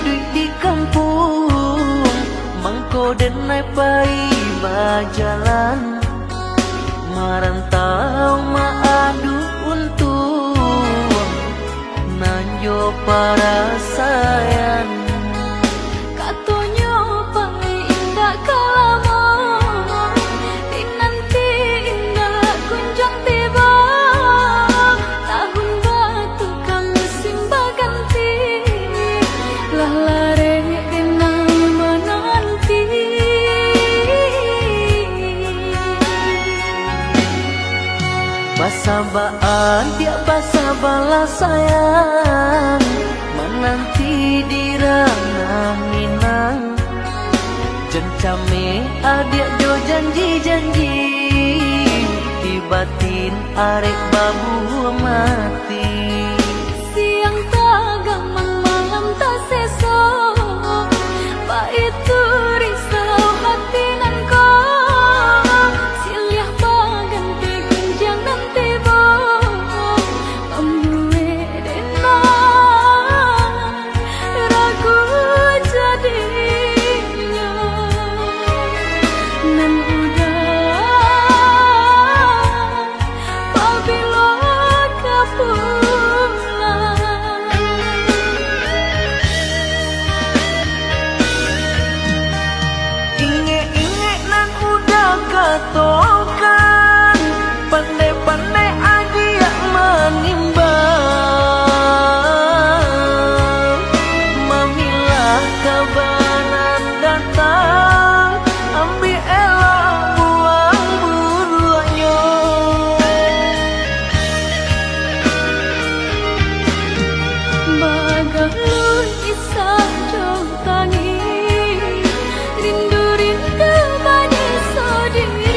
hidup di kampung, mangko denai pai bajalan, merantau maadu untung, nanjo para sayan. Katonyo paling indah kalamo, dinanti indah kunjung tiba. Tahun batu kami simba ganti, lah lare dinang menanti. Basabaan dia basa balas sayang, menanti di ranah Minang. Jencame adik jo janji-janji, di batin arek babu mati. Siang tak gamang malam tak sesok, pak itu risau hati nan kau. Silih baganti gunjang nanti bo, pembue denang ragu jadinya. Nan udah pabilo kapulang. Inge-inge nan udah katokan, pandai-pandai adia menimbang. Mamilah kabaran datang, ambil elok buang buruannya. Bagalun kisah jauh tangi, rindu-rindu pada sendiri.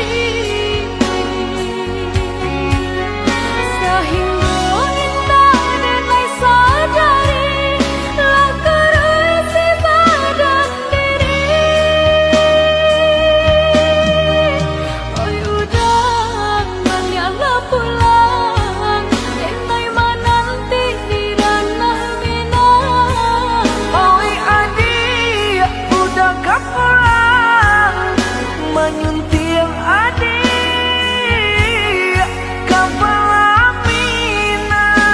Sehingga indah denai sadari, lah kerasi badan diri. Oi udang banyaklah pulang, denai menanti di ranah Minang. Oi adik, udah kapulang, menyunting adik kapal Minang.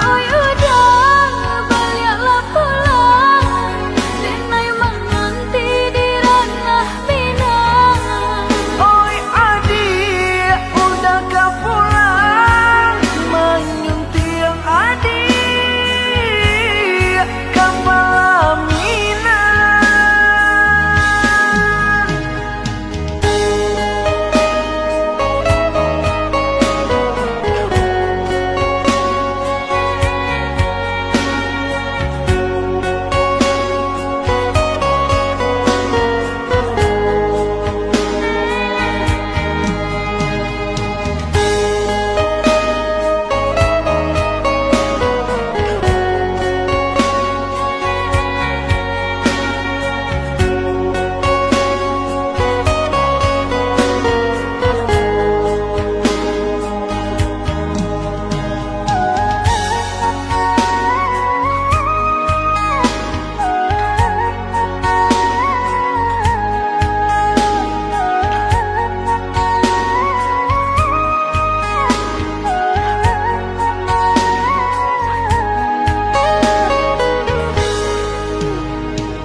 Oi udang banyaklah pulang, denai menanti di ranah Minang. Oi adik, udah kapulang, menyunting adik kapal Minang.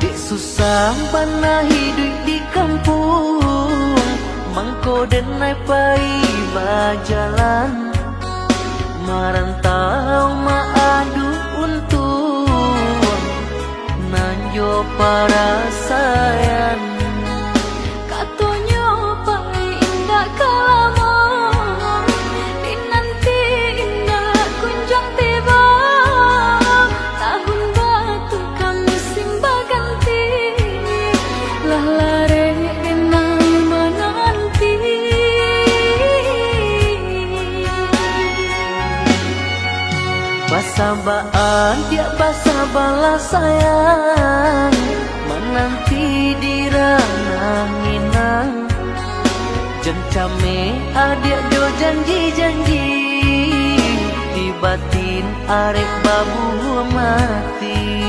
Dek susah panah hidup di kampung, mangko denai pai bajalan, merantau maadu untung, nanjo para sayan. Katonyo paling indah kalamo, dinanti indah kunjung tiba. Tahun batu kami simba ganti, lah lare denang menanti. Basabaan dia basa balas sayang, menanti di ranah Minang. Jencame adik jo janji-janji, di batin arek babu mati.